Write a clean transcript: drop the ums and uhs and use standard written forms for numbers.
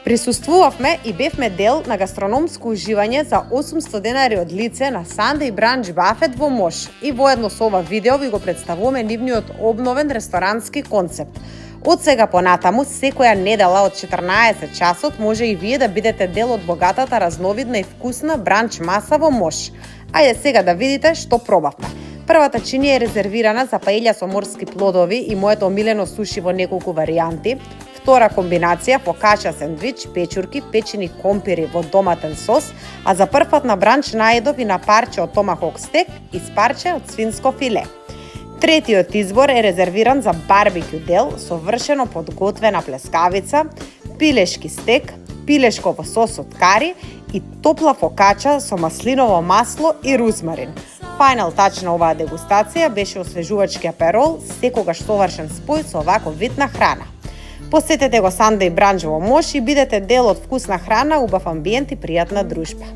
Присуствувавме и бевме дел на гастрономско уживање за 800 денари од лице на Sunday Brunch Buffet во Мош и воедно со ова видео ви го представуваме нивниот обновен ресторански концепт. Од сега понатаму, секоја недела од 14 часот може и вие да бидете дел од богатата, разновидна и вкусна бранч маса во Мош. Ајде сега да видите што пробавме. Првата чинија е резервирана за паелја со морски плодови и моето омилено суши во неколку варијанти. Втора комбинација фокача сендвич, печурки, печени компири во доматен сос, а за прв пат на бранч наедов и на парче од томахок стек и спарче од свинско филе. Третиот избор е резервиран за барбекю дел со вршено подготвена плескавица, пилешки стек, пилешко во сос од кари и топла фокача со маслиново масло и рузмарин. Фајнал тач на оваа дегустација беше освежувачки аперол, секогаш совршен спој со оваков вид на храна. Посетете го Sunday Brunch во Мош и бидете дел од вкусна храна, убав амбиент и пријатна дружба.